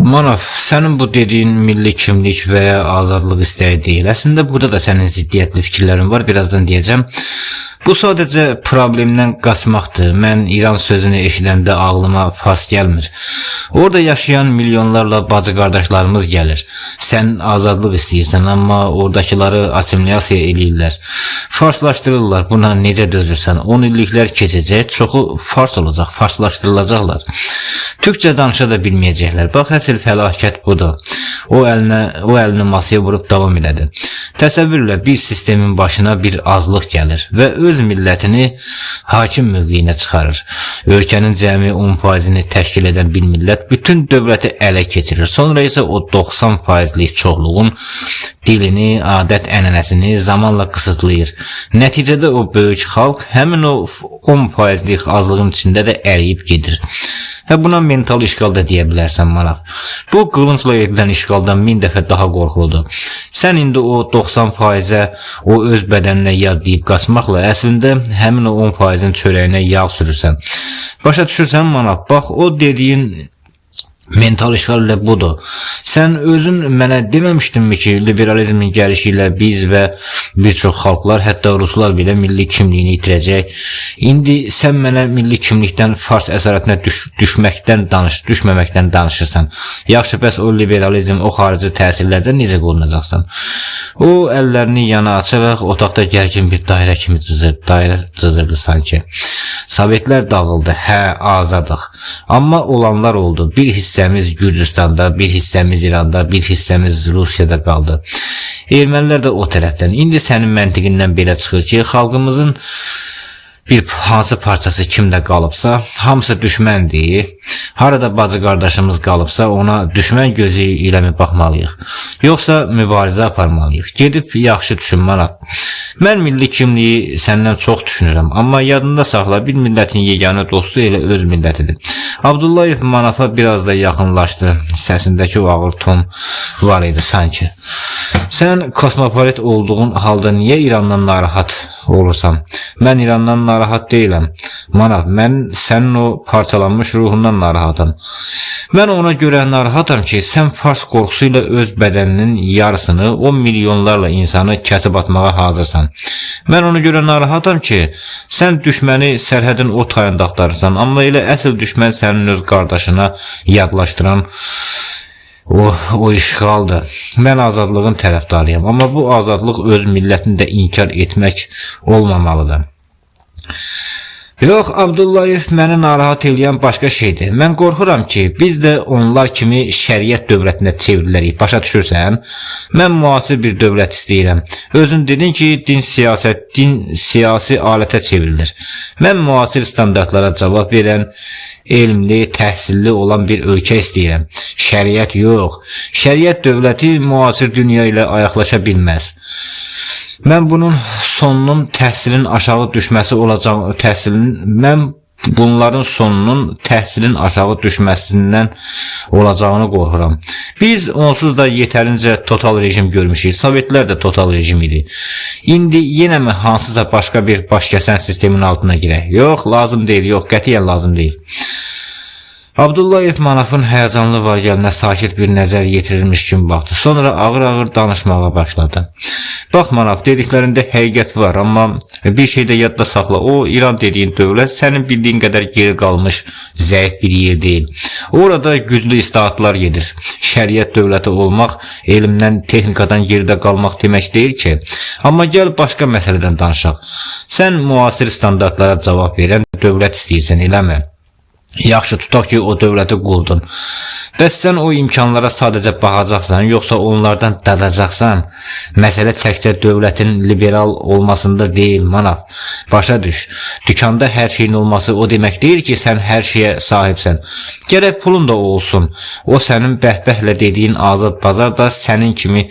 Manaf, sənin bu dediyin milli kimlik və ya azadlıq istəyi deyil. Əslində burada da sənin ziddiyyətli fikirlərin var, birazdan deyəcəm. Bu sadəcə problemdən qaçmaqdır. Mən İran sözünü eşidəndə ağlıma Fars gəlmir. Orada yaşayan milyonlarla bacı qardaşlarımız gəlir. Sən azadlıq istəyirsən, amma oradakıları assimilasiya eləyirlər. Farslaşdırırlar. Buna necə dözürsən? 10 illiklər keçəcək, çoxu Fars olacaq, farslaşdırılacaqlar. Türkçə danışa da bilməyəcəklər. Bax, əsl fəlakət budur. O əlini masaya vurub davam elədi. Təsəvvürlə bir sistemin başına bir azlıq gəlir və öz millətini hakim mövqeyinə çıxarır. Ölkənin cəmi 10%-ni təşkil edən bir millət bütün dövləti ələ keçirir. Sonra isə o 90%lik çoxluğun dilini, adət-ənənəsini zamanla qısıtlayır. Nəticədə o böyük xalq həmin o 10%lik azlığın içində də əriyib gedir. Buna mental işgal da deyə bilərsən, Manaf. Bu qılıncla edilən işgaldan 1000 dəfə daha qorxuludur. Sən indi o 90%-ə o öz bədəninə yad deyib qaçmaqla əslində həmin o 10%-in çörəyinə yağ sürürsən. Başa düşürsən, Manaf? Bax, o dediyin mental işgal ilə budur. Sən özün mənə deməmişdinmi ki, liberalizmin gəlişi ilə biz və bir çox xalqlar, hətta ruslar belə milli kimliyini itirəcək. İndi sən mənə milli kimlikdən Fars əsarətinə düşməməkdən danışırsan. Yaxşı, bəs o liberalizm, o xarici təsirlərdən necə qorunacaqsan? O əllərini yana açaraq otaqda gərgin bir dairə kimi cızırdı sanki. Sovetlər dağıldı, hə, azadıq. Amma olanlar oldu. Bir hissəmiz Gürcüstanda, bir hissəmiz İranda, bir hissəmiz Rusiyada qaldı. Ermənilər də o tərəfdən. İndi sənin məntiqindən belə çıxır ki, xalqımızın bir hansı parçası kimdə qalıbsa, hamısı düşməndir. Harada bacı qardaşımız qalıbsa, ona düşmən gözü ilə mi baxmalıyıq? Yoxsa mübarizə aparmalıyıq? Gedib yaxşı düşün, Manaf. Mən milli kimliyi səndən çox düşünürəm, amma yadında saxla, bir millətin yeganə dostu elə öz millətidir. Abdullayev Manafa biraz da yaxınlaşdı. Səsindəki o ağır ton var idi sanki. Sən kosmopolit olduğun halda niyə İrandan narahat olursan? Mən İrandan narahat deyiləm. Manaf, mən sənin o parçalanmış ruhundan narahatam. Mən ona görə narahatam ki, sən Fars qorxusu ilə öz bədəninin yarısını, 10 milyonlarla insanı kəsib atmağa hazırsan. Mən ona görə narahatam ki, sən düşməni sərhədin o tayında axtarırsan, amma elə əsl düşmən sənin öz qardaşına yadlaşdıran o işğaldır. Mən azadlığın tərəfdarıyam, amma bu azadlıq öz millətini də inkar etmək olmamalıdır. Yox, Abdullayev məni narahat edən başqa şeydir. Mən qorxuram ki, biz də onlar kimi şəriət dövlətinə çevrilərik. Başa düşürsən? Mən müasir bir dövlət istəyirəm. Özün dedin ki, din siyasi alətə çevrilir. Mən müasir standartlara cavab verən, elmli, təhsilli olan bir ölkə istəyirəm. Şəriət yox. Şəriət dövləti müasir dünya ilə ayaqlaşa bilməz. Mən bunun sonunun təhsilin aşağı düşməsi olacaq, bunların sonunun təhsilin aşağı düşməsindən olacağını qorxuram. Biz onsuz da yetərincə total rejim görmüşük. Sovetlər də total rejim idi. İndi yenə mi hansısa başqa bir başkəsən sistemin altına girək? Yox, lazım deyil, yox, qətiyyən lazım deyil. Abdullayev Manafın həyəcanlı var gəlinə sakit bir nəzər yetirilmiş kimi baxdı. Sonra ağır-ağır danışmağa başladı. Bax Manaf, dediklərində həqiqət var, amma bir şey də yadda saxla. O, İran dediyin dövlət sənin bildiyin qədər geri qalmış, zəif bir yer deyil. Orada güclü islahatlar gedir. Şəriət dövləti olmaq, elmdən, texnikadan geridə qalmaq demək deyil ki. Amma gəl başqa məsələdən danışaq. Sən müasir standartlara cavab verən dövlət istəyirsən, eləmi? Yaxşı, tutaq ki, o dövləti qurdun. Bəs sən o imkanlara sadəcə baxacaqsan, yoxsa onlardan dadacaqsan? Məsələ təkcə dövlətin liberal olmasında deyil, Manaf. Başa düş. Dükanda hər şeyin olması o demək deyil ki, sən hər şeyə sahibsən. Gərək pulun da olsun. O sənin bəhbəhlə dediyin azad bazar da sənin kimi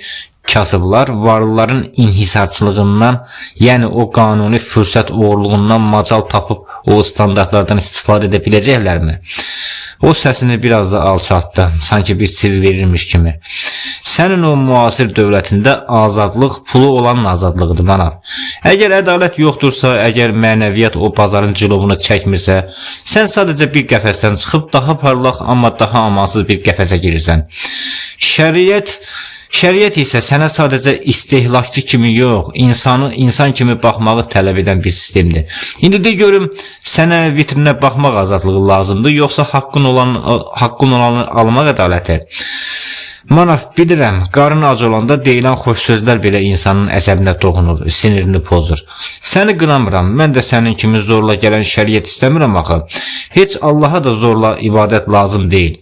kasıblar varlıların inhisarçılığından, yəni o qanuni fürsət uğurluğundan macal tapıb o standartlardan istifadə edə biləcəklərmi? O səsini biraz da alçaltdı, sanki bir sir verirmiş kimi. Sənin o müasir dövlətində azadlıq pulu olan azadlığıdır Manav. Əgər ədalət yoxdursa, əgər mənəviyyat o bazarın cilovunu çəkmirsə, sən sadəcə bir qəfəsdən çıxıb daha parlaq, amma daha amansız bir qəfəsə girirsən. Şəriət isə sənə sadəcə istehlakçı kimi yox, insan kimi baxmağı tələb edən bir sistemdir. İndi de görüm, sənə vitrinə baxmaq azadlığı lazımdır, yoxsa haqqın olanı almaq ədaləti? Manav, bilirəm, qarın ac olanda deyilən xoş sözlər belə insanın əsəbinə toxunur, sinirini pozur. Səni qınamıram, mən də sənin kimi zorla gələn şəriət istəmirəm axı. Heç Allaha da zorla ibadət lazım deyil.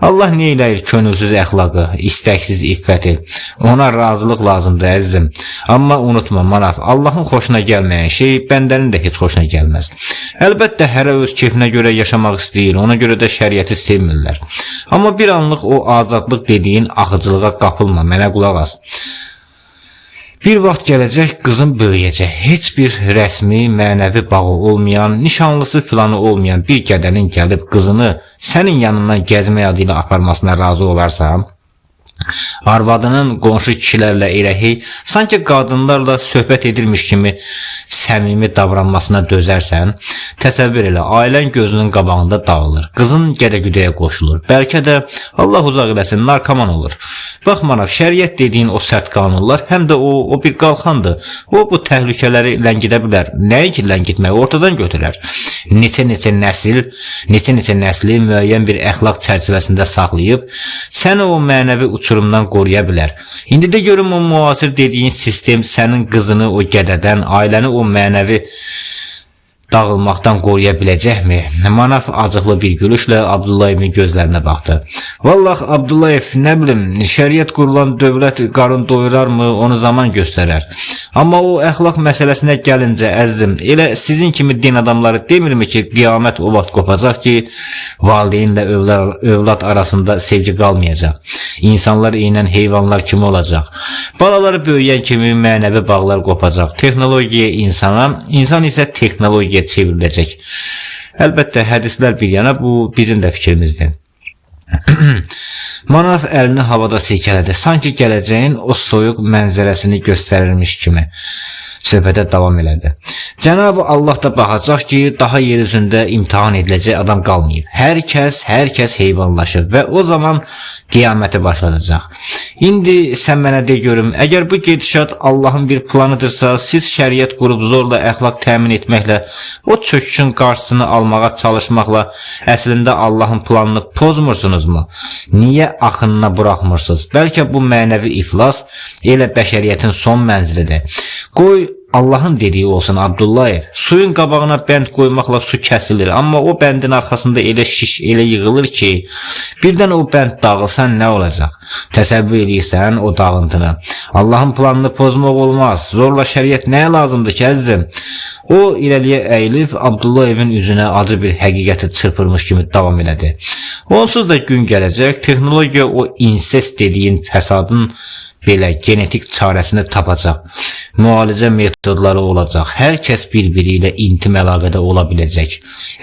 Allah neyləyir könülsüz əxlaqı, istəksiz iffəti. Ona razılıq lazımdır əzizim. Amma unutma Manav, Allahın xoşuna gəlməyən şey bəndənin də heç xoşuna gəlməz. Əlbəttə hərə öz keyfinə görə yaşamaq istəyir, ona görə də şəriəti sevmirlər. Amma bir anlıq o azadlıq dediyin axıcılığa qapılma, mənə qulaq as. Bir vaxt gələcək, qızın böyüyəcək. Heç bir rəsmi, mənəvi bağı olmayan, nişanlısı filanı olmayan bir qədənin gəlib qızını sənin yanından gəzmək adı ilə aparmasına razı olarsan, arvadının qonşu kişilərlə elə sanki qadınlarla söhbət edirmiş kimi səmimi davranmasına dözərsən, təsəvvür elə, ailən gözünün qabağında dağılır, qızın gədə-güdəyə qoşulur, bəlkə də Allah uzaq eləsin, narkoman olur. Bax Manav, şəriət dediyin o sərt qanunlar, həm də o bir qalxandır. O bu təhlükələri ləngidə bilər. Nəyi ki ləngitmək ortadan götürər. Neçə-neçə nəsli müəyyən bir əxlaq çərçivəsində saxlayıb, səni o mənəvi uçurumdan qoruya bilər. İndi də görüm o müasir dediyin sistem sənin qızını o qədədən, ailəni o mənəvi dağılmaqdan qoruya biləcəkmi? Manav acıqlı bir gülüşlə Abdullayevin gözlərinə baxdı. Vallah Abdullayev, nə bilim, şəriət qurulan dövlət qarın doyurarmı, onu zaman göstərər. Amma o əxlaq məsələsinə gəlincə əzizim, elə sizin kimi din adamları demirmi ki, qiyamət o vaxt qopacaq ki, valideynlə övlad arasında sevgi qalmayacaq. İnsanlar eynən heyvanlar kimi olacaq. Balaları böyüyən kimi mənəvi bağlar qopacaq. Texnologiya insan isə texnologiya çevriləcək. Əlbəttə, hədislər bir yana, bu bizim də fikrimizdir. Manav əlini havada silkələdi, sanki gələcəyin o soyuq mənzərəsini göstərirmiş kimi söhbətə davam elədi. Cənab-ı Allah da baxacaq ki, daha yer üzündə imtihan ediləcək adam qalmayıb. Hər kəs heyvanlaşır və o zaman qiyaməti başladacaq. İndi sən mənə de görüm, əgər bu gedişat Allahın bir planıdırsa, siz şəriət qurub zorla əxlaq təmin etməklə, o çöküşün qarşısını almağa çalışmaqla əslində Allahın planını pozmursunuzmu? Niyə axınına buraxmırsınız? Bəlkə bu mənəvi iflas elə bəşəriyyətin son mənzilidir. Qoy Allahın dediyi olsun Abdullayev. Suyun qabağına bənd qoymaqla su kəsilir, amma o bəndin arxasında elə şiş, elə yığılır ki, birdən o bənd dağılsan nə olacaq? Təsəvvür edirsən o dağıntını. Allahın planını pozmaq olmaz. Zorla şəriət nəyə lazımdır ki, əzizim? O irəliyə əyilib Abdullayevin üzünə acı bir həqiqəti çırpırmış kimi davam elədi. Onsuz da gün gələcək, texnologiya o insest dediyin fəsadın belə genetik çarəsini tapacaq. Müalicə metodları olacaq. Hər kəs bir-biri ilə intim əlaqədə ola biləcək.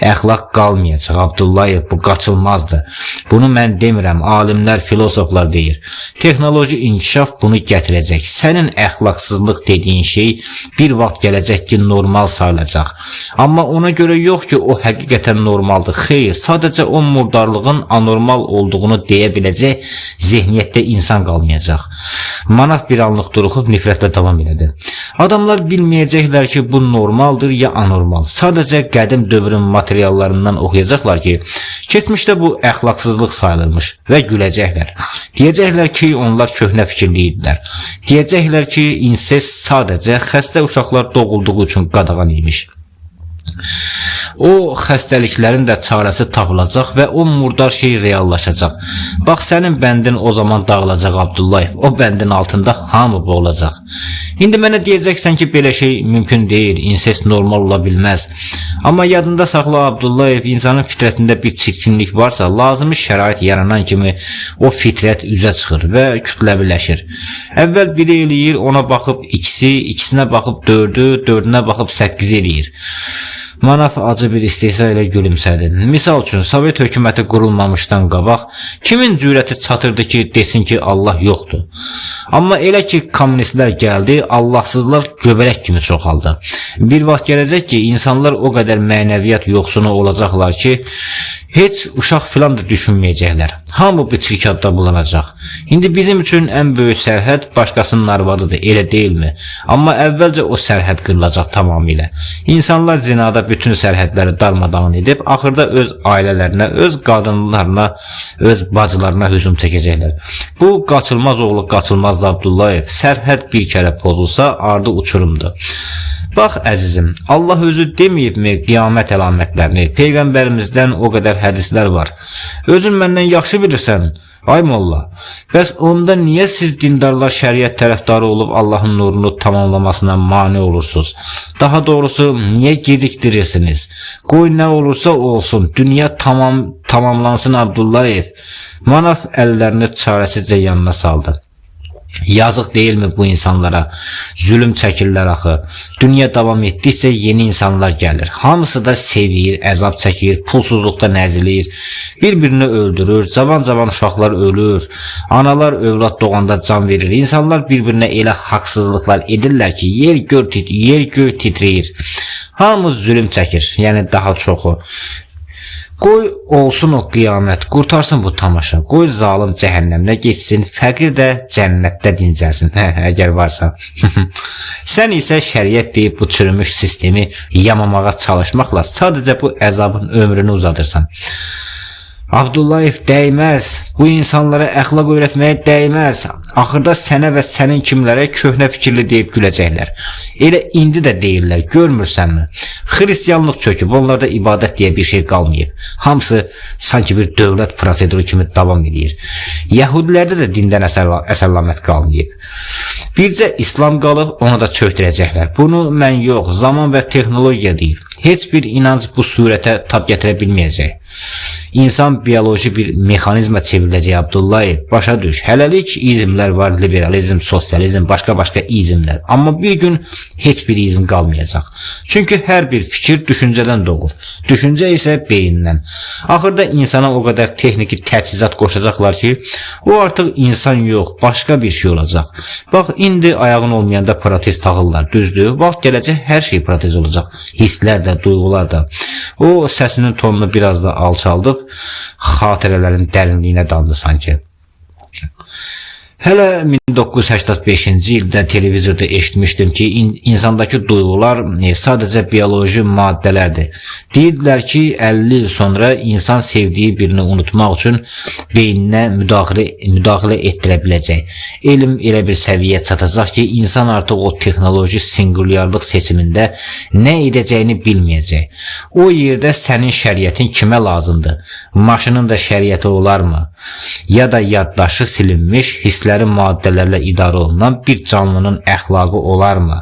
Əxlaq qalmayacaq. Abdullayev, bu qaçılmazdır. Bunu mən demirəm, alimlər, filosoflar deyir. Texnoloji inkişaf bunu gətirəcək. Sənin əxlaqsızlıq dediyin şey bir vaxt gələcək ki, normal sayılacaq. Amma ona görə yox ki, o həqiqətən normaldır. Xeyr, sadəcə o murdarlığın anormal olduğunu deyə biləcək zehniyyətdə insan qalmayacaq. Manav bir anlıq duruxub nifrətlə davam elədi. Adamlar bilməyəcəklər ki, bu normaldır ya anormal. Sadəcə qədim dövrün materiallarından oxuyacaqlar ki, keçmişdə bu əxlaqsızlıq sayılırmış və güləcəklər. Deyəcəklər ki, onlar köhnə fikirli idilər. Deyəcəklər ki, insest sadəcə xəstə uşaqlar doğulduğu üçün qadağan imiş. O xəstəliklərin də çarəsi tapılacaq və o murdar şey reallaşacaq. Bax, sənin bəndin o zaman dağılacaq Abdullayev. O bəndin altında hamı boğulacaq. İndi mənə deyəcəksən ki, belə şey mümkün deyil, insest normal ola bilməz. Amma yadında saxla Abdullayev, insanın fitrətində bir çirkinlik varsa, lazımi şərait yaranan kimi o fitrət üzə çıxır və kütləviləşir. Əvvəl biri eləyir, ona baxıb ikisi, ikisinə baxıb dördü, dördünə baxıb 8 eləyir. Manaf acı bir istehza ilə gülümsədi. Misal üçün, Sovet hökuməti qurulmamışdan qabaq kimin cürəti çatırdı ki, desin ki, Allah yoxdur. Amma elə ki, kommunistlər gəldi, Allahsızlar göbələk kimi çoxaldı. Bir vaxt gələcək ki, insanlar o qədər mənəviyyat yoxsunu olacaqlar ki, heç uşaq filan da düşünməyəcəklər. Hamı bir çirkadda bulanacaq. İndi bizim üçün ən böyük sərhəd başqasının arvadıdır, elə deyilmi? Amma əvvəlcə o sərhəd qırılacaq tamamilə. İnsanlar zinada bütün sərhədləri darmadağın edib, axırda öz ailələrinə, öz qadınlarına, öz bacılarına hücum çəkəcəklər. Bu, qaçılmaz oğlu qaçılmazdı Abdullayev. Sərhəd bir kərə pozulsa, ardı uçurumdur. Bax əzizim, Allah özü deməyibmi qiyamət əlamətlərini? Peyğəmbərimizdən o qədər hədislər var. Özün məndən yaxşı bilirsən, ay molla. Bəs onda niyə siz dindarlar şəriət tərəfdarı olub Allahın nurunu tamamlamasına mane olursunuz? Daha doğrusu, niyə geciktirirsiniz? Qoy nə olursa olsun, dünya tamamlansın Abdullayev. Manaf əllərini çarəsizcə yanına saldı. Yazıq deyilmi bu insanlara? Zülüm çəkirlər axı. Dünya davam etdikcə yeni insanlar gəlir. Hamısı da sevir, əzab çəkir, pulsuzluqda nəzilir, bir-birini öldürür, cavan uşaqlar ölür, analar övlad doğanda can verir. İnsanlar bir-birinə elə haqsızlıqlar edirlər ki, yer göy titrəyir. Hamı zülüm çəkir, yəni daha çoxu. Qoy olsun o qiyamət, qurtarsın bu tamaşa, qoy zalım cəhənnəmlə geçsin, fəqir də cənnətdə dincəlsin, əgər varsa. Sən isə şəriət deyib bu çürümüş sistemi yamamağa çalışmaqla sadəcə bu əzabın ömrünü uzadırsan. Abdullayev, dəyməz. Bu insanlara əxlaq öyrətməyə dəyməz. Axırda sənə və sənin kimlərə köhnə fikirli deyib güləcəklər. Elə indi də deyirlər, görmürsənmi? Xristiyanlıq çöküb, onlarda ibadət deyə bir şey qalmayıb. Hamısı sanki bir dövlət proseduru kimi davam edir. Yahudilərdə də dindən əsərlamət qalmayıb. Bircə İslam qalıb, onu da çöktürəcəklər. Bunu mən yox, zaman və texnologiya deyil. Heç bir inanc bu surətə tab gətirə bilməyəcək. İnsan biyoloji bir mexanizmə çevriləcək Abdullayev. Başa düş, hələlik izmlər var, liberalizm, sosializm, başqa izmlər. Amma bir gün heç bir izm qalmayacaq. Çünki hər bir fikir düşüncədən doğur. Düşüncə isə beyindən. Axırda insana o qədər texniki təchizat qoşacaqlar ki, o artıq insan yox, başqa bir şey olacaq. Bax, indi ayağın olmayanda protez taxırlar, düzdür? Vaxt gələcək hər şey protez olacaq. Hisslər də, duyğular da. O səsinin tonunu biraz da alçaldıb, xatirələrin dərinliyinə dandı sanki. Hələ 1985-ci ildə televizorda eşitmişdim ki, insandakı duyğular sadəcə bioloji maddələrdir. Deyirdilər ki, 50 il sonra insan sevdiyi birini unutmaq üçün beyninə müdaxilə etdirə biləcək. Elm elə bir səviyyə çatacaq ki, insan artıq o texnoloji singulyarlıq seçimində nə edəcəyini bilməyəcək. O yerdə sənin şəriətin kimə lazımdır? Maşının da şəriəti olarmı? Ya da yaddaşı silinmiş, hisslərin maddələrlə idarə olunan bir canlının əxlaqı olarmı?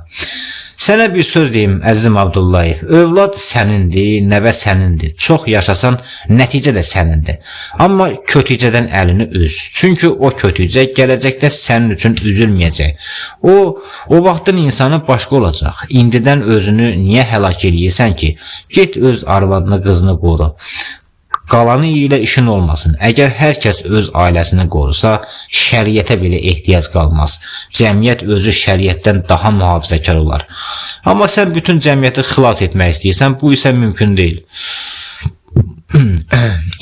Sənə bir söz deyim, əzizim Abdullayev. Övlad sənindir, nəvə sənindir. Çox yaşasan, nəticə də sənindir. Amma kötücədən əlini üz. Çünki o kötücə gələcəkdə sənin üçün üzülməyəcək. O vaxtın insanı başqa olacaq. İndidən özünü niyə həlak eləyirsən ki? Get öz arvadını, qızını qoru. Qalanı ilə işin olmasın. Əgər hər kəs öz ailəsini qorusa, şəriətə belə ehtiyac qalmaz. Cəmiyyət özü şəriətdən daha mühafizəkar olar. Amma sən bütün cəmiyyəti xilas etmək istəyirsən, bu isə mümkün deyil.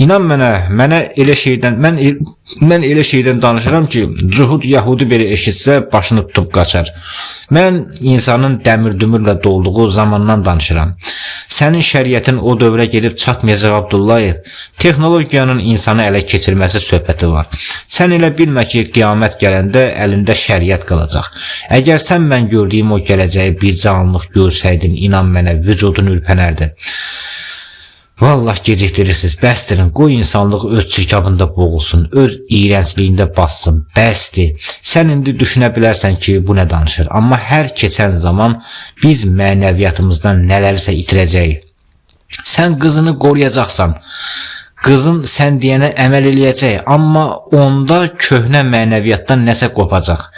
İnan mənə elə şeydən, mən elə şeydən danışıram ki, Cuhud Yahudi belə eşitsə başını tutub qaçar. Mən insanın dəmir-dümürlə dolduğu zamandan danışıram. Sənin şəriətin o dövrə gedib çatmayacaq Abdullayev. Texnologiyanın insanı ələ keçirməsi söhbəti var. Sən elə bilmə ki, qiyamət gələndə əlində şəriət qalacaq. Əgər sən mən gördüyüm o gələcəyi bir canlılıq görsəydin, inan mənə, vücudun ürpənərdi. Vallah gecikdirirsiniz, bəsdirin, qoy insanlıq öz çirkabında boğulsun, öz iyrəncliyində bassın, bəsdir. Sən indi düşünə bilərsən ki, bu nə danışır, amma hər keçən zaman biz mənəviyyatımızdan nələrsə itirəcəyik. Sən qızını qoruyacaqsan, qızın sən deyənə əməl eləyəcək, amma onda köhnə mənəviyyatdan nəsə qopacaq.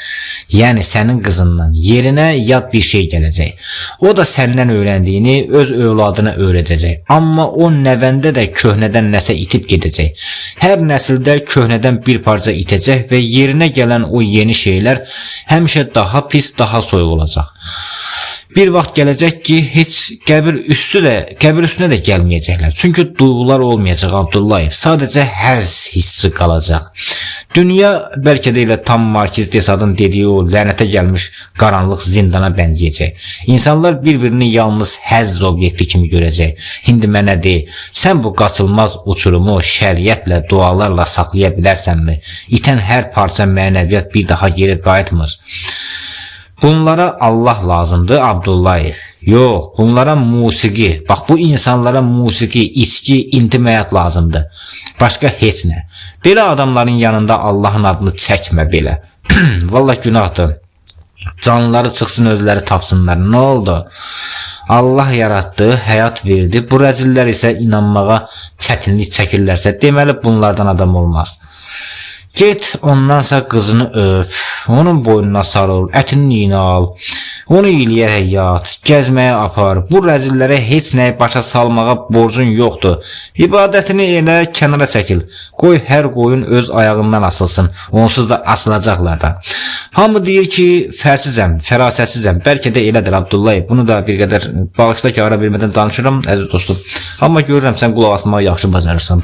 Yəni sənin qızından yerinə yad bir şey gələcək. O da səndən öyrəndiyini öz övladına öyrədəcək. Amma o nəvəndə də köhnədən nəsə itib gedəcək. Hər nəsildə köhnədən bir parça itəcək və yerinə gələn o yeni şeylər həmişə daha pis, daha soyuq olacaq. Bir vaxt gələcək ki, heç qəbir üstünə də gəlməyəcəklər. Çünki duyğular olmayacaq Abdullayev. Sadəcə həzz hissi qalacaq. Dünya bəlkə də elə tam Markiz de Sade'ın dediyi o lənətə gəlmiş qaranlıq zindana bənzəyəcək. İnsanlar bir-birini yalnız həzz obyekti kimi görəcək. İndi mənə de, sən bu qaçılmaz uçurumu şəriətlə, dualarla saxlaya bilərsənmi? İtən hər parça mənəviyyat bir daha geri qayıtmır. Bunlara Allah lazımdır Abdullayev. Yox, bunlara musiqi. Bax, bu insanlara musiqi, içki, intiməyət lazımdır. Başqa heç nə. Belə adamların yanında Allahın adını çəkmə belə. Vallahi günahdır. Canlıları çıxsın, özləri tapsınlar. Nə oldu? Allah yaratdı, həyat verdi. Bu rəzillər isə inanmağa çətinlik çəkirlərsə, deməli bunlardan adam olmaz. Get ondansa qızını öp, onun boynuna sarıl, ətini yiyinə al, onu iyiliyə həyat, gəzməyə apar. Bu rəzillərə heç nəyi başa salmağa borcun yoxdur. İbadətini elə kənara çəkil. Qoy hər qoyun öz ayağından asılsın, onsuz da asılacaqlar da. Hamı deyir ki, fərsizəm, fərasətsizəm. Bəlkə də elədir Abdullayev. Bunu da bir qədər bağışla ki, ara bilmədən danışıram, əziz dostum. Amma görürəm sən qulaq asmağı yaxşı bacarırsan.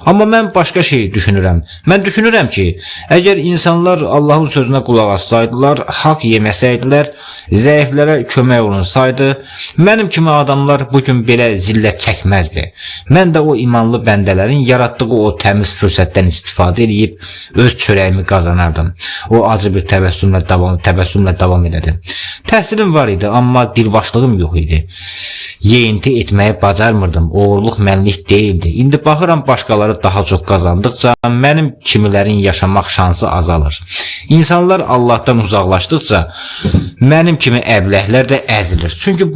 Amma mən başqa şey düşünürəm. Mən düşünürəm ki, əgər insanlar Allahın sözünə qulaq assaydılar, haqq yeməsəydilər, zəiflərə kömək olunsaydı, mənim kimi adamlar bugün belə zillət çəkməzdi. Mən də o imanlı bəndələrin yaratdığı o təmiz fürsətdən istifadə edib öz çörəyimi qazanardım. O acı bir təbəssümlə davam elədi. Təhsilim var idi, amma dilbaşlığım yox idi. Yeyinti etməyi bacarmırdım. Oğurluq mənlik deyildi. İndi baxıram başqaları daha çox qazandıqca mənim kimilərin yaşamaq şansı azalır. İnsanlar Allahdan uzaqlaşdıqca mənim kimi əbləhlər də əzilir. Çünki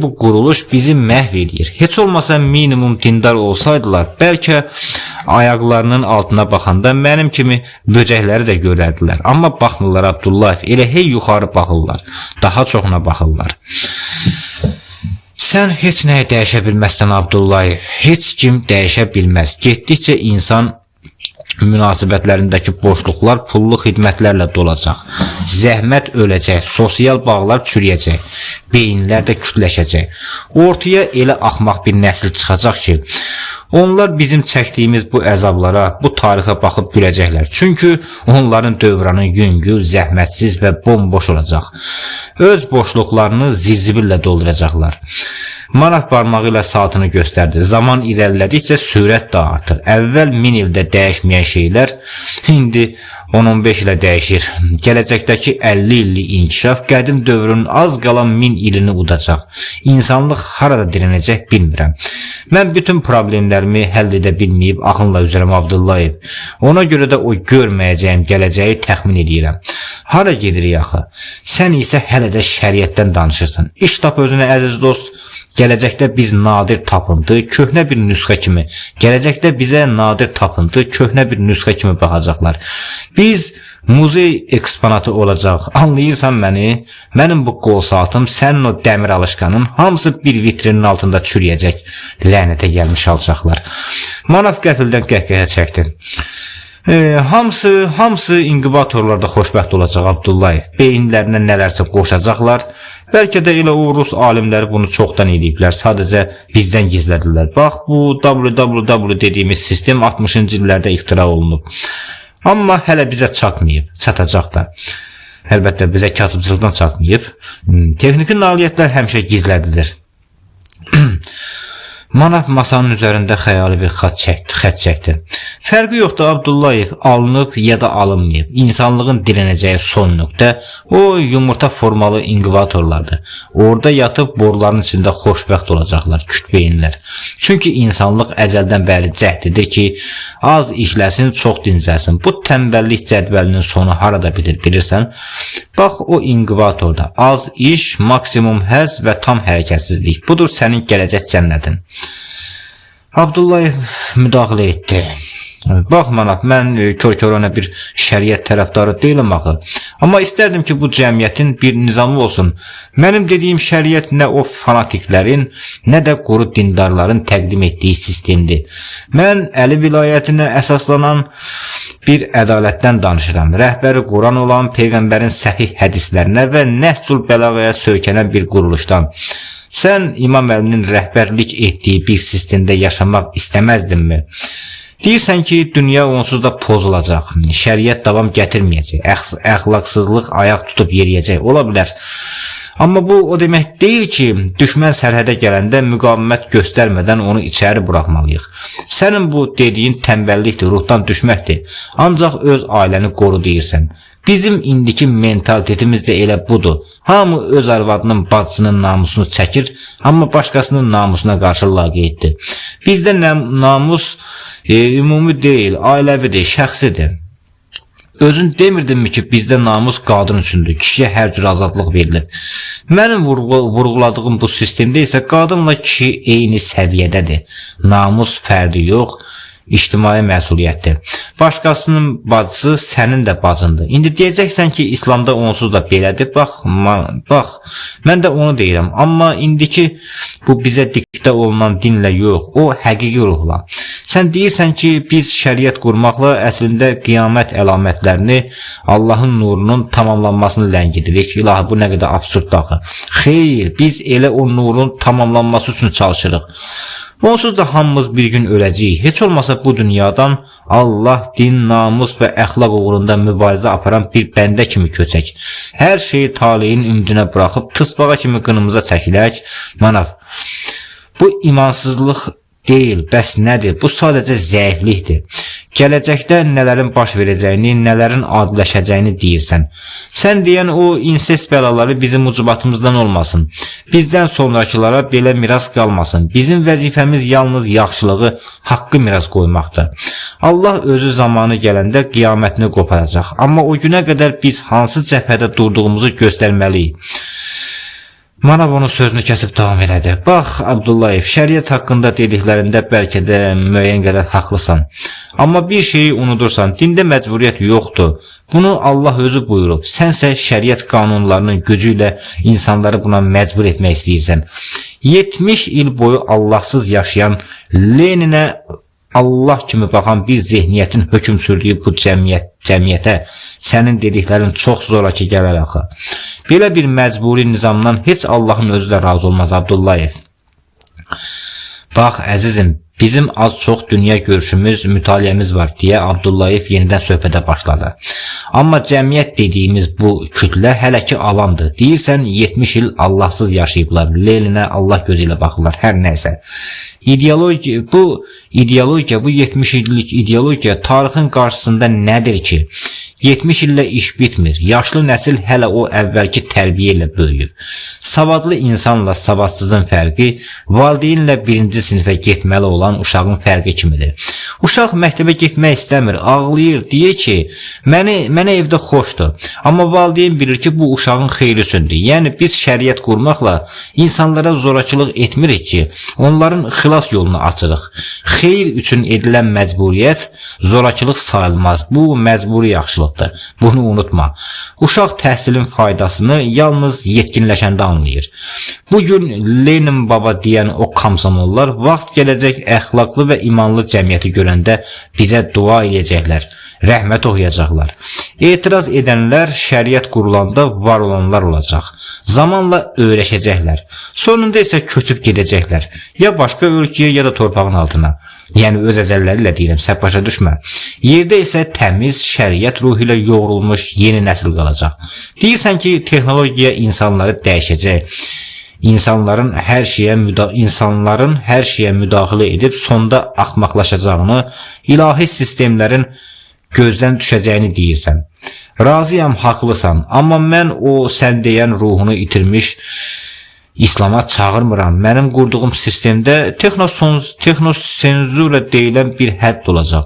bu quruluş bizi məhv edir. Heç olmasa minimum dindar olsaydılar, bəlkə ayaqlarının altına baxanda mənim kimi böcəkləri də görərdilər. Amma baxmırlar Abdullayev, elə hey yuxarı baxırlar. Daha çoxuna baxırlar. Sən heç nəyi dəyişə bilməzsən Abdullayev. Heç kim dəyişə bilməz. Getdikcə insan münasibətlərindəki boşluqlar pullu xidmətlərlə dolacaq. Zəhmət öləcək, sosial bağlar çürüyəcək, beyinlər də kütləşəcək. Ortaya elə axmaq bir nəsil çıxacaq ki, onlar bizim çəkdiyimiz bu əzablara, bu tarixə baxıb güləcəklər. Çünki onların dövranı yüngül, zəhmətsiz və bomboş olacaq. Öz boşluqlarını zirzibillə dolduracaqlar. Manaf barmağı ilə saatını göstərdi. Zaman irəlilədikcə sürət də artır. Əvvəl 1000 ildə dəyişməyən şeylər indi 10-15 ilə dəyişir. Gələcəkdəki 50 illik inkişaf qədim dövrün az qalan 1000 ilini udacaq. İnsanlıq harada direnəcək bilmirəm. Mən bütün problemlərimi həll edə bilməyib axınla üzrəm Abdullayev. Ona görə də o görməyəcəyim gələcəyi təxmin edirəm. Hara gedirik axı? Sən isə hələ də şəriətdən danışırsan. İş tap özünə əziz dost. Gələcəkdə biz nadir tapıntı, köhnə bir nüsxə kimi, gələcəkdə bizə nadir tapıntı, köhnə bir nüsxə kimi baxacaqlar. Biz muzey eksponatı olacaq. Anlayırsan məni? Mənim bu qol saatım, sənin o dəmir alışqanın hamısı bir vitrinin altında çürüyəcək. Lənətə gəlmiş alçaqlar. Manaf qəfildən qəhqəhə çəkdi. Hamısı inkubatorlarda xoşbəxt olacaq Abdullayev. Beyinlərinə nələrsə qoşacaqlar. Bəlkə də elə o Rus alimləri bunu çoxdan ediblər. Sadəcə bizdən gizlədilər. Bax, bu www dediyimiz sistem 60-cı illərdə ixtira olunub. Amma hələ bizə çatmayıb. Çatacaq da. Əlbəttə bizə kasıbçılıqdan çatmayıb. Texniki nailiyyətlər həmişə gizlədilir. Manaf masanın üzərində xəyali bir xət çəkdi. Fərqi yoxdur Abdullayev, alınıb ya da alınmayıb. İnsanlığın direnəcəyi son nöqtə o yumurta formalı inkubatorlardır. Orada yatıb boruların içində xoşbəxt olacaqlar kütbeyinlər. Çünki insanlıq əzəldən bəri cəhd edir ki, az işləsin, çox dincəlsin. Bu tənbəllik cədvəlinin sonu harada bitir, bilirsən? Bax o inkubatorda az iş, maksimum həzz və tam hərəkətsizlik. Budur sənin gələcək cənnətin. Abdullayev müdaxilə etdi. Bax Manaf, mən kör-körənə bir şəriət tərəfdarı deyiləm axı. Amma istərdim ki, bu cəmiyyətin bir nizamı olsun. Mənim dediyim şəriət nə o fanatiklərin, nə də quru dindarların təqdim etdiyi sistemdir. Mən Əli vilayətinə əsaslanan bir ədalətdən danışıram. Rəhbəri Quran olan Peyğəmbərin səhih hədislərinə və Nəhcül Bəlağaya söykənən bir quruluşdan. Sən İmam Əlinin rəhbərlik etdiyi bir sistemdə yaşamaq istəməzdinmi? Deyirsən ki, dünya onsuz da pozulacaq, şəriət davam gətirməyəcək, əxlaqsızlıq ayaq tutub yeriyəcək, ola bilər. Amma bu o demək deyil ki, düşmən sərhədə gələndə müqavimət göstərmədən onu içəri buraxmalıyıq. Sənin bu dediyin tənbəllikdir, ruhdan düşməkdir. Ancaq öz ailəni qoru deyirsən. Bizim indiki mentalitetimiz də elə budur. Hamı öz arvadının, bacısının namusunu çəkir, amma başqasının namusuna qarşı laqeyddir. Bizdə namus ümumi deyil, ailəvidir, şəxsidir. Özün demirdinmi ki, bizdə namus qadın üçündür, kişiyə hər cür azadlıq verilib. Mənim vurğuladığım bu sistemdə isə qadınla kişi eyni səviyyədədir. Namus fərdi yox, ictimai məsuliyyətdir. Başqasının bacısı sənin də bacındır. İndi deyəcəksən ki, İslamda onsuz da belədir. Bax, mən də onu deyirəm. Amma indiki bu bizə diktə olunan dinlə yox, o həqiqi ruhla. Sən deyirsən ki, biz şəriət qurmaqla əslində qiyamət əlamətlərini, Allahın nurunun tamamlanmasını ləngidirik. İlahi, bu nə qədər absurddur axı. Xeyr, biz elə o nurun tamamlanması üçün çalışırıq. Onsuz da hamımız bir gün öləcəyik. Heç olmasa bu dünyadan Allah, din, namus və əxlaq uğrunda mübarizə aparan bir bəndə kimi köçək. Hər şeyi taleyin ümidinə buraxıb tısbağa kimi qınımıza çəkilək. Manaf, bu imansızlıq deyil, bəs nədir? Bu sadəcə zəiflikdir. Gələcəkdə nələrin baş verəcəyini, nələrin adiləşəcəyini deyirsən. Sən deyən o insest bəlaları bizim ucubatımızdan olmasın. Bizdən sonrakılara belə miras qalmasın. Bizim vəzifəmiz yalnız yaxşılığı, haqqı miras qoymaqdır. Allah özü zamanı gələndə qiyamətini qoparacaq. Amma o günə qədər biz hansı cəbhədə durduğumuzu göstərməliyik. Manav onun sözünü kəsib davam elədi. Bax, Abdullayev, şəriət haqqında dediklərində bəlkə də müəyyən qədər haqlısan. Amma bir şeyi unudursan, dində məcburiyyət yoxdur. Bunu Allah özü buyurub. Sənsə şəriət qanunlarının gücü ilə insanları buna məcbur etmək istəyirsən. 70 il boyu Allahsız yaşayan Leninə Allah kimi baxan bir zehniyyətin hökm sürdüyü bu cəmiyyətə sənin dediklərin çox zoraki gələr axı. Belə bir məcburi nizamdan heç Allahın özü də razı olmaz, Abdullayev. Bax, əzizim, bizim az-çox dünya görüşümüz, mütaliəmiz var deyə Abdullayev yenidən söhbətə başladı. Amma cəmiyyət dediyimiz bu kütlə hələ ki avamdır. Deyirsən 70 il Allahsız yaşayıblar. Leninə Allah gözü ilə baxırlar, hər nəysə. Bu 70 illik ideologiya tarixin qarşısında nədir ki? 70 illə iş bitmir. Yaşlı nəsil hələ o əvvəlki tərbiyə ilə böyüyüb. Savadlı insanla savadsızın fərqi valideynlə birinci sinifə getməli olan uşağın fərqi kimidir. Uşaq məktəbə getmək istəmir, ağlayır, deyir ki, mənə evdə xoşdur. Amma valideyn bilir ki, bu uşağın xeyri üçündür. Yəni biz şəriət qurmaqla insanlara zorakılıq etmirik ki, onların xilas yolunu açırıq. Xeyr üçün edilən məcburiyyət zorakılıq sayılmaz. Bu məcburi yaxşılıqdır. Bunu unutma. Uşaq təhsilin faydasını yalnız yetkinləşəndə anlayır. Bugün Lenin baba deyən o komsomollar vaxt gələcək əxlaqlı və imanlı cəmiyyəti görəndə bizə dua edəcəklər, rəhmət oxuyacaqlar. Etiraz edənlər şəriət qurulanda var olanlar olacaq. Zamanla öyrəşəcəklər. Sonunda isə köçüb gedəcəklər. Ya başqa ölkəyə, ya da torpağın altına. Yəni öz əzəlləri ilə deyirəm, sən başa düşmə. Yerdə isə təmiz şəriət ruhu ilə yoğrulmuş yeni nəsil qalacaq. Deyirsən ki, texnologiya insanları dəyişəcək. İnsanların hər şeyə müdaxilə edib sonda axmaqlaşacağını, ilahi sistemlərin gözdən düşəcəyini deyirsən. Razıyam, haqlısan, amma mən o sən deyən ruhunu itirmiş İslama çağırmıram. Mənim qurduğum sistemdə texnosenzura deyilən bir hədd olacaq.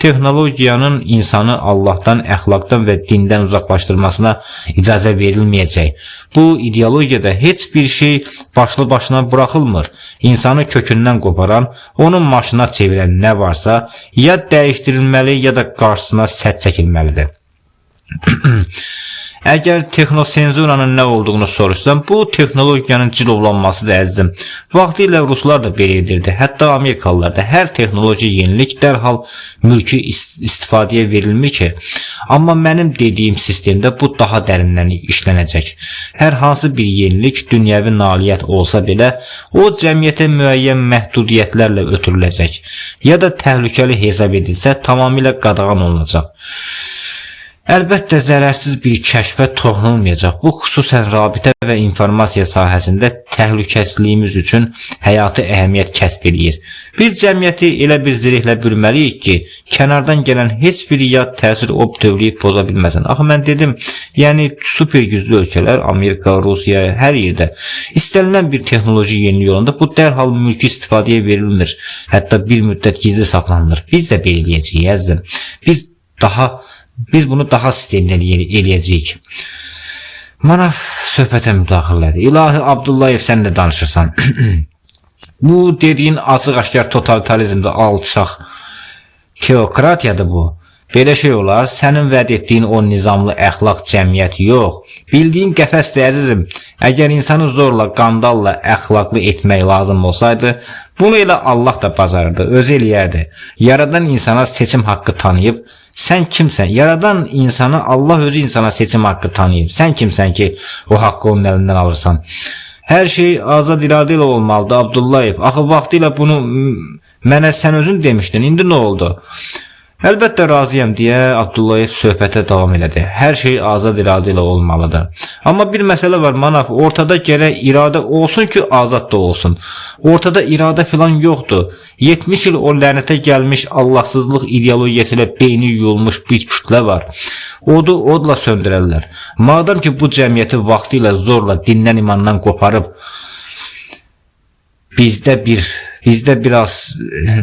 texnologiyanın insanı Allah'tan, əxlaqdan və dindən uzaqlaşdırmasına icazə verilməyəcək. Bu ideologiyada heç bir şey başlı başına bırakılmır. İnsanı kökündən qoparan, onun maşına çevirən nə varsa ya dəyişdirilməli ya da qarşısına sədd çəkilməlidir. Əgər texnosenzuranın nə olduğunu soruşsam, bu texnologiyanın cilovlanmasıdır əzizim. Vaxtilə Ruslar da belə edirdi, hətta Amerikalılar da. Hər texnoloji yenilik dərhal mülki istifadəyə verilmir ki. Amma mənim dediyim sistemdə bu daha dərindən işlənəcək. Hər hansı bir yenilik dünyəvi nailiyyət olsa belə, o cəmiyyətə müəyyən məhdudiyyətlərlə ötürüləcək. Ya da təhlükəli hesab edilsə, tamamilə qadağan olunacaq. Əlbəttə zərərsiz bir kəşfə toxunulmayacaq. Bu xüsusən rabitə və informasiya sahəsində təhlükəsizliyimiz üçün həyati əhəmiyyət kəsb edir. Biz cəmiyyəti elə bir zirehlə bürməliyik ki, kənardan gələn heç bir yad təsir o bütövlüyü poza bilməsin. Axı mən dedim, yəni super güclü ölkələr, Amerika, Rusiya, hər yerdə istənilən bir texnoloji yenilik yolunda bu dərhal mülki istifadəyə verilmir. Hətta bir müddət gizli saxlanılır. Biz də belə eləyəcəyik, əzizim. Biz bunu daha sistemli eləyəcəyik. Manaf söhbətə müdaxilədir. İlahi Abdullayev, sən də danışırsan. Bu dediyin açıq-aşkar totalitarizmdə alçaq teokratiyadır bu. Belə şey olar, sənin vəd etdiyin o nizamlı əxlaq cəmiyyət yox. Bildiyin qəfəsdir əzizim. Əgər insanı zorla, qandalla əxlaqlı etmək lazım olsaydı, bunu elə Allah da bacarırdı, özü eləyərdi. Yaradan insana seçim haqqı tanıyıb, sən kimsən? Yaradan insana Allah özü insana seçim haqqı tanıyıb. Sən kimsən ki, o haqqı onun əlindən alırsan? Hər şey azad iradə ilə olmalıdır, Abdullayev. Axı vaxtilə bunu mənə sən özün demişdin, indi nə oldu? Əlbəttə razıyam deyə Abdullayev söhbətə davam elədi. Hər şey azad iradə ilə olmalıdır. Amma bir məsələ var Manaf, ortada gərək iradə olsun ki azad da olsun. Ortada iradə filan yoxdur. 70 il o lənətə gəlmiş Allahsızlıq ideologiyası ilə beyni yuyulmuş bir kütlə var. Odu odla söndürərlər. Madam ki bu cəmiyyəti vaxtı ilə zorla dindən imandan qoparıb, bizdə biraz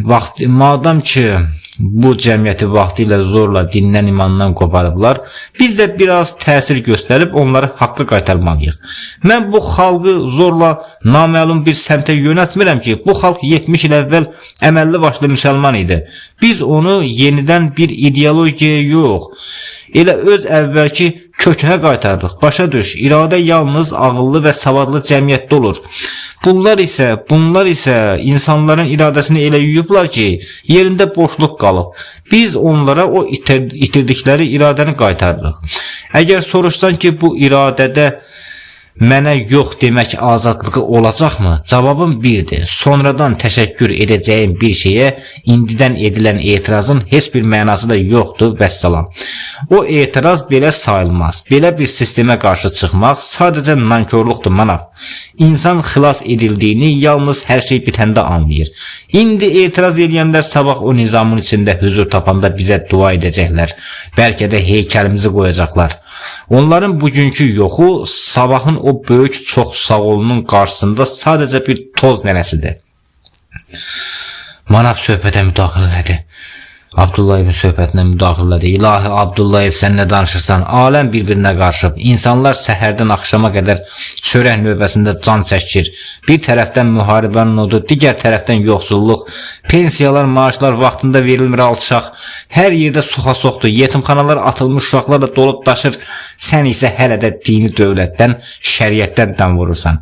vaxt, madam ki bu cəmiyyəti vaxtı ilə zorla dindən imandan qoparıblar, biz də biraz təsir göstərib onları haqqı qaytarmalıyıq. Mən bu xalqı zorla naməlum bir səmtə yönətmirəm ki, bu xalq 70 il əvvəl əməlli başlı müsəlman idi. Biz onu yenidən bir ideologiyaya yox, elə öz əvvəlki kökünə qaytarırıq. Başa düş, iradə yalnız ağıllı və savadlı cəmiyyətdə olur. Bunlar isə insanların iradəsini elə yuyublar ki, yerində boşluq qalıb. Biz onlara o itirdikləri iradəni qaytarırıq. Əgər soruşsan ki, bu iradədə mənə yox demək azadlığı olacaqmı? Cavabım birdir. Sonradan təşəkkür edəcəyim bir şeyə indidən edilən etirazın heç bir mənası da yoxdur, vəssalam. O etiraz belə sayılmaz. Belə bir sistemə qarşı çıxmaq sadəcə nankörlükdür Manaf. İnsan xilas edildiyini yalnız hər şey bitəndə anlayır. İndi etiraz edənlər sabah o nizamın içində huzur tapanda bizə dua edəcəklər. Bəlkə də heykəlimizi qoyacaqlar. Onların bugünkü yoxu sabahın o böyük çox sağolunun qarşısında sadəcə bir toz nənəsidir. Manaf söhbətə müdaxilədi. Abdullayevin söhbətinə müdaxilədi. İlahi Abdullayev, sən nə danışırsan? Aləm bir-birinə qarışıb. İnsanlar səhərdən axşama qədər çörək növbəsində can çəkir. Bir tərəfdən müharibənin odu, digər tərəfdən yoxsulluq. Pensiyalar, maaşlar vaxtında verilmir, alçaq. Hər yerdə soxa soxdur. Yetimxanalar atılmış uşaqlarla dolub daşır. Sən isə hələ də dini dövlətdən, şəriətdən dəm vurursan.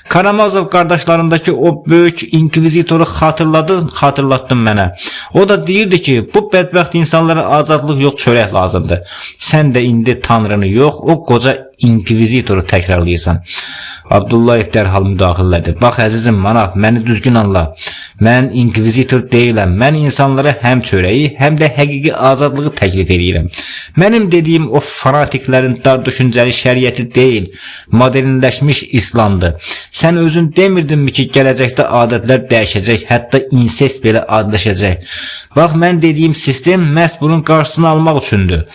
Karamazov qardaşlarındakı o böyük inkvizitoru xatırlatdın mənə. O da deyirdi ki, bu bədbəxt insanlara azadlıq yox, çörək lazımdır. Sən də indi Tanrını yox, o qoca inkvizitoru təkrarlayırsan. Abdullayev dərhal müdaxilədi. Bax əzizim Manaf, məni düzgün anla. Mən inkvizitor deyiləm. Mən insanlara həm çörəyi, həm də həqiqi azadlığı təklif edirəm. Mənim dediyim o fanatiklərin dar düşüncəli şəriəti deyil, modernləşmiş İslamdır. Sən özün demirdinmi ki, gələcəkdə adətlər dəyişəcək, hətta insest belə adləşəcək. Bax, mən dediyim sistem məhz bunun qarşısını almaq üçündür.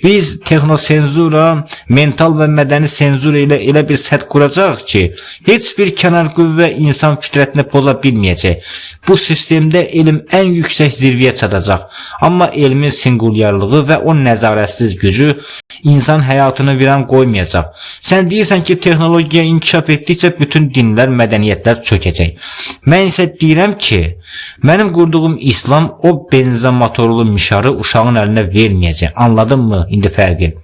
Biz texnosenzura, mental və mədəni senzur ilə elə bir sədd quracaq ki, heç bir kənar qüvvə insan fitrətini poza bilməyəcək. Bu sistemdə elm ən yüksək zirvəyə çatacaq. Amma elmin singulyarlığı və o nəzarətsiz gücü insan həyatını viran qoymayacaq. Sən deyirsən ki, texnologiya inkişaf etdikcə bütün dinlər, mədəniyyətlər çökəcək. Mən isə deyirəm ki, mənim qurduğum İslam o benzin motorlu mişarı uşağın əlinə verməyəcək. Anladın mı indi fərqi?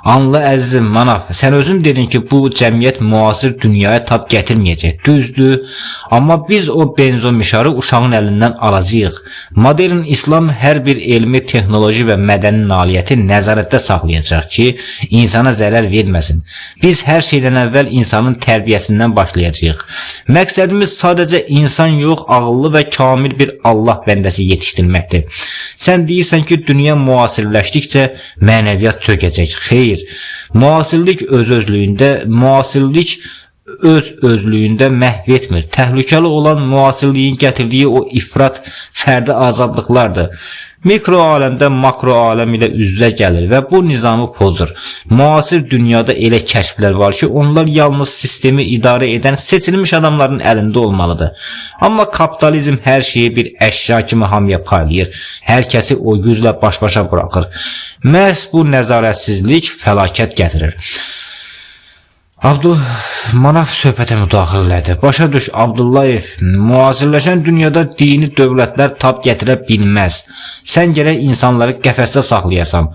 Anla əzizim Manaf, sən özün dedin ki, bu cəmiyyət müasir dünyaya tab gətirməyəcək. Düzdür, amma biz o benzo mişarı uşağın əlindən alacağıq. Modern İslam hər bir elmi, texnoloji və mədəni nailiyyəti nəzarətdə saxlayacaq ki, insana zərər verməsin. Biz hər şeydən əvvəl insanın tərbiyəsindən başlayacağıq. Məqsədimiz sadəcə insan yox, ağıllı və kamil bir Allah bəndəsi yetişdirməkdir. Sən deyirsən ki, dünya müasirləşdikcə mənəviyyat çökəcək. Xeyr, müasirlik öz-özlüyündə məhv etmir. Təhlükəli olan müasirliyin gətirdiyi o ifrat fərdi azadlıqlardır. Mikro aləmdə makro aləm ilə üz-üzə gəlir və bu nizamı pozur. Müasir dünyada elə kəşflər var ki, onlar yalnız sistemi idarə edən seçilmiş adamların əlində olmalıdır. Amma kapitalizm hər şeyi bir əşya kimi hamıya paylayır. Hər kəsi o güclə baş-başa buraxır. Məhz bu nəzarətsizlik fəlakət gətirir. Manaf söhbətə müdaxilə elədi. Başa düş, Abdullayev, müasirləşən dünyada dini dövlətlər tab gətirə bilməz. Sən gərək insanları qəfəsdə saxlayasan.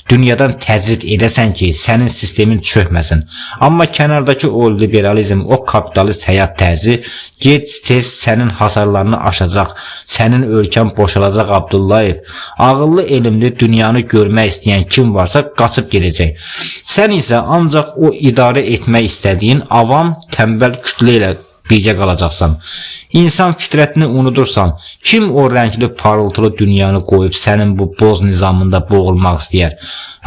Dünyadan təcrid edəsən ki, sənin sistemin çökməsin. Amma kənardakı o liberalizm, o kapitalist həyat tərzi gec-tez sənin hasarlarını aşacaq. Sənin ölkən boşalacaq, Abdullayev. Ağıllı, elmli dünyanı görmək istəyən kim varsa qaçıb gedəcək. Sən isə ancaq o idarə etmək istədiyin avam, tənbəl kütlə ilə birgə qalacaqsan. İnsan fitrətini unudursan, kim o rəngli parıltılı dünyanı qoyub sənin bu boz nizamında boğulmaq istəyər?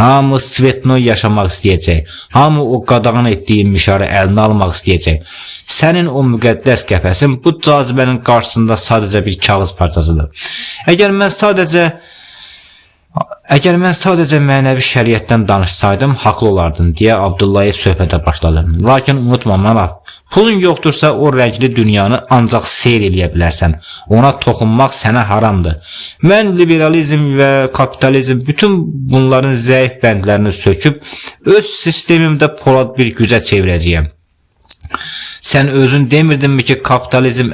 Hamı Svetnoy yaşamaq istəyəcək. Hamı o qadağan etdiyi mişarı əlinə almaq istəyəcək. Sənin o müqəddəs qəfəsin bu cazibənin qarşısında sadəcə bir kağız parçasıdır. Əgər mən sadəcə mənəvi şəriətdən danışsaydım, haqlı olardın, deyə Abdullayev söhbətə başladı. Lakin unutma, Manaf, pulun yoxdursa o rəngli dünyanı ancaq seyr eləyə bilərsən. Ona toxunmaq sənə haramdır. Mən liberalizm və kapitalizm bütün bunların zəif bəndlərini söküb, öz sistemimdə polad bir gücə çevirəcəyəm. Sən özün demirdinmi ki, kapitalizmin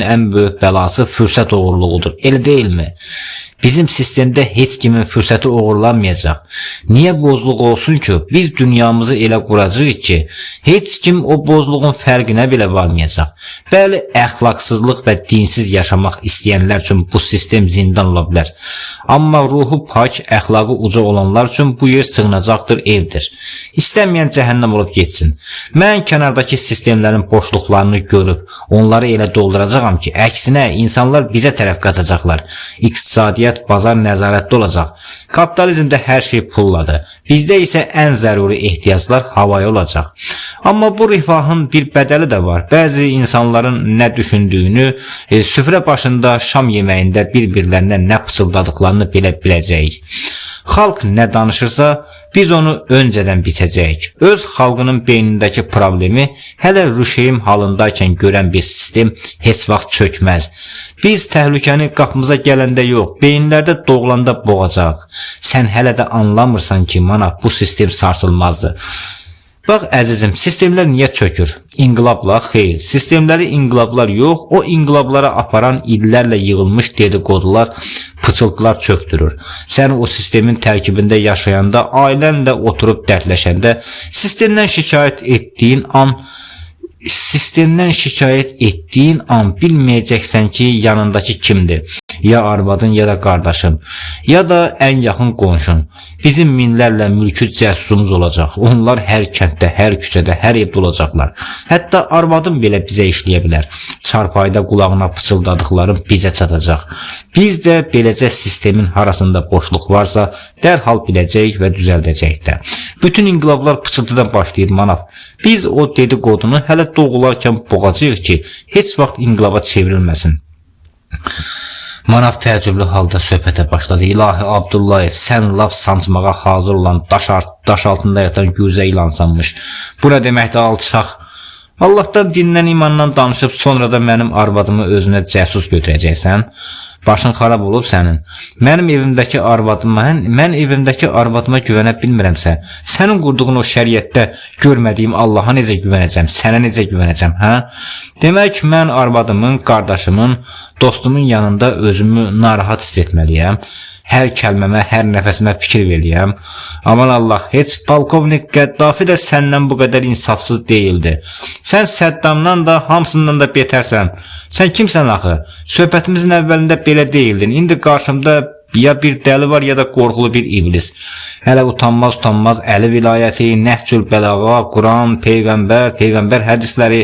ən böyük bəlası fürsət oğurluğudur, elə deyilmi? Bizim sistemdə heç kimin fürsəti oğurlanmayacaq. Niyə bozluq olsun ki? Biz dünyamızı elə quracağıq ki, heç kim o bozluğun fərqinə belə varmayacaq. Bəli, əxlaqsızlıq və dinsiz yaşamaq istəyənlər üçün bu sistem zindan ola bilər. Amma ruhu pak, əxlaqı uca olanlar üçün bu yer sığınacaqdır, evdir. İstəməyən cəhənnəm olub getsin. Mən kənardakı sistemlərin boşluqlarını görüb, onları elə dolduracağam ki, əksinə insanlar bizə tərəf qaçacaqlar. İqtisadiyyat, bazar nəzarətdə olacaq. Kapitalizmdə hər şey pulladır. Bizdə isə ən zəruri ehtiyaclar havaya olacaq. Amma bu rifahın bir bədəli də var. Bəzi insanların nə düşündüyünü, süfrə başında şam yeməyində bir-birlərinə nə pıçıldadıqlarını belə biləcəyik. Xalq nə danışırsa, biz onu öncədən biçəcəyik. Öz xalqının beynindəki problemi hələ rüşeym halındaykən görən bir sistem heç vaxt çökməz. Biz təhlükəni qapımıza gələndə yox, beyinlərdə doğulanda boğacaq. Sən hələ də anlamırsan ki, Manaf, bu sistem sarsılmazdır. Bax əzizim, sistemlər niyə çökür? İnqilablar, xeyr, sistemləri inqilablar yox, o inqilablara aparan illərlə yığılmış dedikodular, pıçıltılar çöktürür. Sən o sistemin tərkibində yaşayanda, ailənlə oturub dərdləşəndə, sistemdən şikayət etdiyin an bilməyəcəksən ki, yanındakı kimdir? Ya arvadın, ya da qardaşın, ya da ən yaxın qonşun. Bizim minlərlə mülki cəsusumuz olacaq. Onlar hər kənddə, hər küçədə, hər evdə olacaqlar. Hətta arvadın belə bizə işləyə bilər. Çarpayda qulağına pıçıldadıqlarım bizə çatacaq. Biz də beləcə sistemin harasında boşluq varsa, dərhal biləcəyik və düzəldəcəyik də. Bütün inqilablar pıçıltıdan başlayır, Manaf. Biz o dedikodunu hələ doğularkən boğacağıq ki, heç vaxt inqilaba çevrilməsin. Manav təəccüblü halda söhbətə başladı. İlahi Abdullayev, sən laf sancmağa hazır olan daş altında yatan gürzə ilansanmış. Bura deməkdə alçaq. Allahdan, dindən, imandan danışıb sonra da mənim arvadımı özünə cəsus götürəcəksən. Başın xarab olub sənin. Mən evimdəki arvadıma güvənə bilmirəmsə, sənin qurduğun o şəriətdə görmədiyim Allaha necə güvənəcəm, sənə necə güvənəcəm, hə? Demək, mən arvadımın, qardaşımın, dostumun yanında özümü narahat hiss etməliyəm. Hər kəlməmə, hər nəfəsimə fikir verəyəm. Aman Allah, heç polkovnik Qəddafi də səndən bu qədər insafsız deyildi. Sən Səddamdan da, hamısından da betərsən. Sən kimsən axı? Söhbətimizin əvvəlində belə deyildin. İndi qarşımda ya bir dəli var, ya da qorxulu bir iblis. Hələ utanmaz Əli vilayəti, Nəhcül Bəlağa, Quran, Peyğəmbər hədisləri.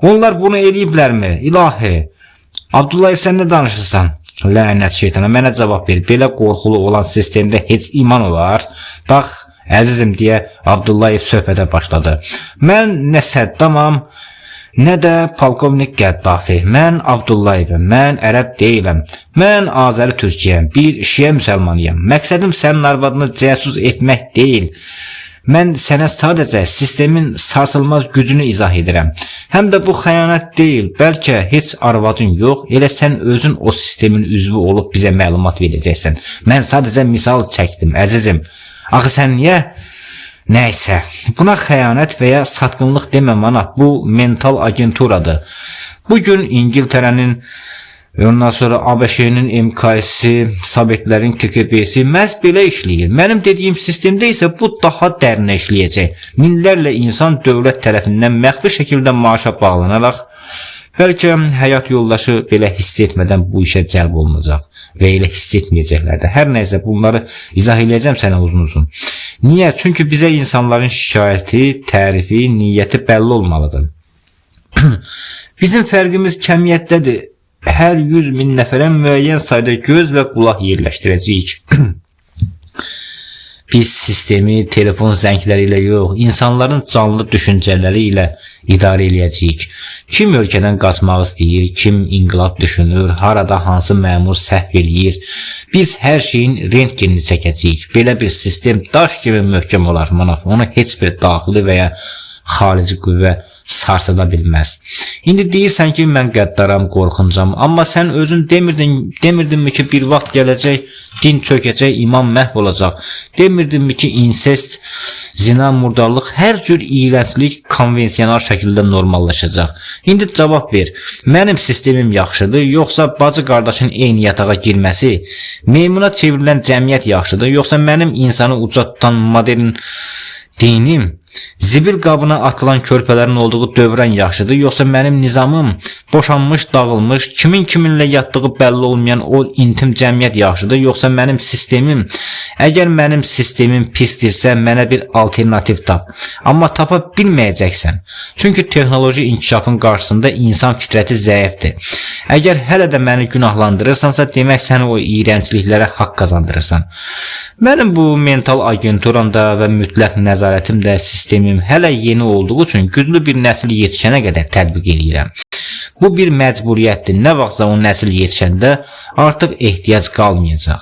Onlar bunu eləyiblərmi? İlahi. Abdullayev, sən nə danışırsan? Lənət şeytana, mənə cavab ver. Belə qorxulu olan sistemdə heç iman olar? Bax, əzizim, deyə Abdullayev söhbətə başladı. Mən nə Səddamam, nə də polkovnik Qəddafi. Mən Abdullayevim, mən ərəb deyiləm. Mən Azəri türkiyəm, bir şiə müsəlmanıyam. Məqsədim sənin arvadını cəsus etmək deyil. Mən sənə sadəcə sistemin sarsılmaz gücünü izah edirəm. Həm də bu xəyanət deyil, bəlkə heç arvadın yox, elə sən özün o sistemin üzvü olub bizə məlumat verəcəksən. Mən sadəcə misal çəkdim, əzizim. Axı sən niyə? Nəysə, buna xəyanət və ya satqınlıq demə mana, bu mental agenturadır. Bugün İngiltərənin, ondan sonra ABŞ-nin MK-si, Sovetlərin KGB-si məhz belə işləyir. Mənim dediyim sistemdə isə bu daha dərinə işləyəcək. Minlərlə insan dövlət tərəfindən məxfi şəkildə maaşa bağlanaraq, bəlkə həyat yoldaşı belə hiss etmədən bu işə cəlb olunacaq və elə hiss etməyəcəklər də. Hər nəysə, bunları izah edəcəm sənə uzun-uzun. Niyə? Çünki bizə insanların şikayəti, tərifi, niyyəti bəlli olmalıdır. Bizim fərqimiz kəmiyyətdədir. Hər 100.000 nəfərə müəyyən sayda göz və qulaq yerləşdirəcəyik. Biz sistemi telefon zəngləri ilə yox, insanların canlı düşüncələri ilə idarə eləyəcəyik. Kim ölkədən qaçmaq istəyir, kim inqilab düşünür, harada hansı məmur səhv eləyir. Biz hər şeyin rentgenini çəkəcəyik. Belə bir sistem daş kimi möhkəm olar, Manav. Onu heç bir daxili və ya xarici qüvvə sarsıda bilməz. İndi deyirsən ki, mən qəddaram, qorxuncam, amma sən özün demirdinmi ki, bir vaxt gələcək, din çökəcək, iman məhv olacaq. Demirdinmi ki, insest, zina, murdarlıq, hər cür iyrənclik konvensional şəkildə normallaşacaq. İndi cavab ver, mənim sistemim yaxşıdır, yoxsa bacı qardaşın eyni yatağa girməsi, meymuna çevrilən cəmiyyət yaxşıdır, yoxsa mənim insanı uca tutan modern dinim, zibil qabına atılan körpələrin olduğu dövrən yaxşıdır, yoxsa mənim nizamım, boşanmış, dağılmış, kiminlə yatdığı bəlli olmayan o intim cəmiyyət yaxşıdır, yoxsa mənim sistemim? Əgər mənim sistemim pisdirsə, mənə bir alternativ tap. Amma tapa bilməyəcəksən. Çünki texnoloji inkişafın qarşısında insan fitrəti zəifdir. Əgər hələ də məni günahlandırırsansa, demək səni o iyrəncliklərə haqq qazandırırsan. Mənim bu mental agenturamda və mütləq nəzarətimdə sistemim hələ yeni olduğu üçün güclü bir nəsil yetişənə qədər tətbiq edirəm. Bu bir məcburiyyətdir. Nə vaxtsa o nəsil yetişəndə artıq ehtiyac qalmayacaq.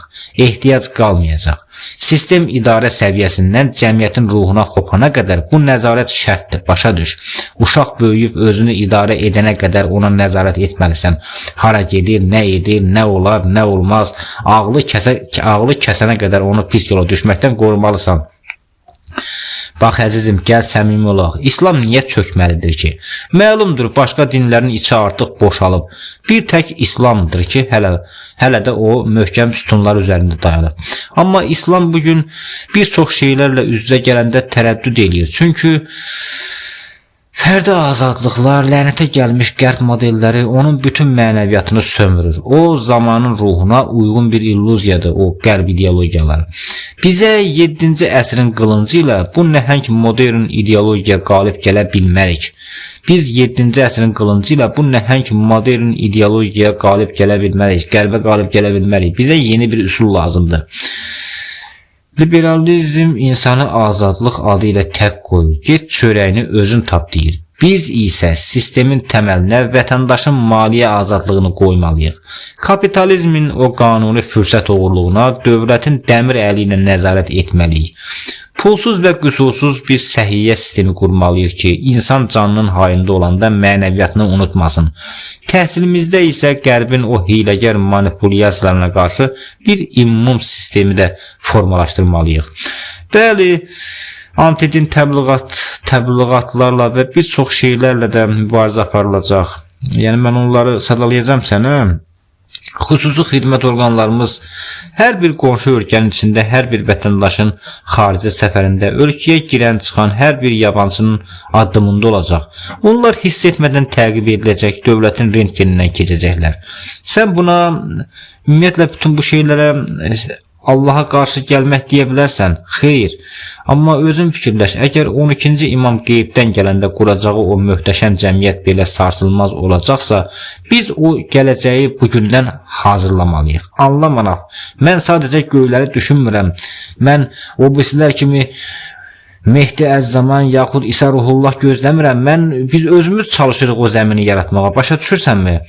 Sistem idarə səviyyəsindən cəmiyyətin ruhuna hopana qədər bu nəzarət şərtdir, başa düş. Uşaq böyüyüb özünü idarə edənə qədər ona nəzarət etməlisən. Hara gedir, nə edir, nə olar, nə olmaz. Ağlı kəsənə qədər onu pis yola düşməkdən qorumalısan. Bax əzizim, gəl səmimi olaq. İslam niyə çökməlidir ki? Məlumdur, başqa dinlərin içi artıq boşalıb. Bir tək İslamdır ki, hələ də o möhkəm sütunlar üzərində dayanıb. Amma İslam bugün bir çox şeylərlə üz-üzə gələndə tərəddüd eləyir. Çünki fərdi azadlıqlar, lənətə gəlmiş qərb modelləri onun bütün mənəviyyatını sömürür. O zamanın ruhuna uyğun bir illüziyadır o qərb ideologiyaları. Bizə 7-ci əsrin qılıncı ilə bu nəhəng modern ideologiya qalib gələ bilmərik. Biz 7-ci əsrin qılıncı ilə bu nəhəng modern ideologiyaya qalib gələ bilmərik, qərbə qalib gələ bilmərik. Bizə yeni bir üsul lazımdır. Liberalizm insanı azadlıq adı ilə tək qoyur. Get çörəyini özün tap deyir. Biz isə sistemin təməlinə vətəndaşın maliyyə azadlığını qoymalıyıq. Kapitalizmin o qanuni fürsət oğurluğuna dövlətin dəmir əli ilə nəzarət etməliyik. Pulsuz və qüsursuz bir səhiyyə sistemi qurmalıyıq ki, insan canının hayında olanda mənəviyyatını unutmasın. Təhsilimizdə isə Qərbin o hiləgər manipulyasiyalarına qarşı bir immun sistemi də formalaşdırmalıyıq. Bəli, antidin təbliğatlarla və bir çox şeylərlə də mübarizə aparılacaq. Yəni mən onları sadalayacağım sənə. Xüsusi xidmət orqanlarımız hər bir qonşu ölkənin içində hər bir vətəndaşın xarici səfərində ölkəyə girən çıxan hər bir yabancının addımında olacaq. Onlar hiss etmədən təqib ediləcək, dövlətin rentgenindən keçəcəklər. Sən buna ümumiyyətlə bütün bu şeylərə Allaha qarşı gəlmək deyə bilərsən. Xeyr. Amma özün fikirləş, əgər 12-ci imam qeybdən gələndə quracağı o möhtəşəm cəmiyyət belə sarsılmaz olacaqsa, biz o gələcəyi bugündən hazırlamalıyıq. Anlamanaq, mən sadəcə göyləri düşünmürəm. Mən o birisilər kimi Mehdi Əzzaman yaxud İsa Ruhullah gözləmirəm. Biz özümüz çalışırıq o zəmini yaratmağa. Başa düşürsənmi?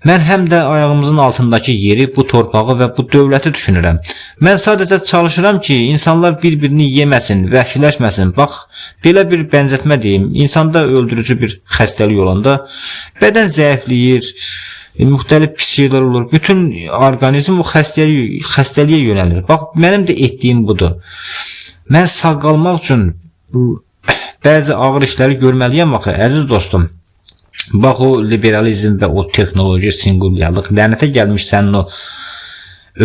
Mən həm də ayağımızın altındakı yeri, bu torpağı və bu dövləti düşünürəm. Mən sadəcə çalışıram ki, insanlar bir-birini yeməsin, vəhşiləşməsin. Bax, belə bir bənzətmə deyim. İnsanda öldürücü bir xəstəlik olanda bədən zəifləyir, müxtəlif pis şeylər olur. Bütün orqanizm o xəstəliyə yönəlir. Bax, mənim də etdiyim budur. Mən sağ qalmaq üçün bəzi ağır işləri görməliyəm axı, əziz dostum. Bax, o liberalizm və o texnoloji singulyarlıq, lənətə gəlmiş sənin o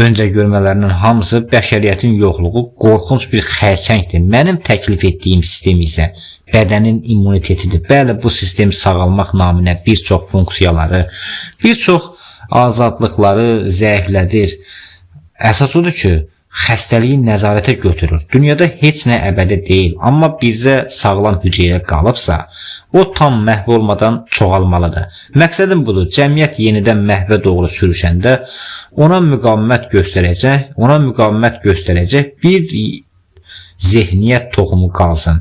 öncə görmələrinin hamısı bəşəriyyətin yoxluğu qorxunc bir xərçəngdir. Mənim təklif etdiyim sistem isə bədənin immunitetidir. Bəli, bu sistem sağalmaq naminə bir çox funksiyaları, bir çox azadlıqları zəiflədir. Əsas odur ki, xəstəliyi nəzarətə götürür. Dünyada heç nə əbədi deyil, amma bizə sağlam hüceyrə qalıbsa, o tam məhv olmadan çoğalmalıdır. Məqsədim budur, cəmiyyət yenidən məhvə doğru sürüşəndə ona müqavimət göstərəcək bir zehniyyət toxumu qalsın.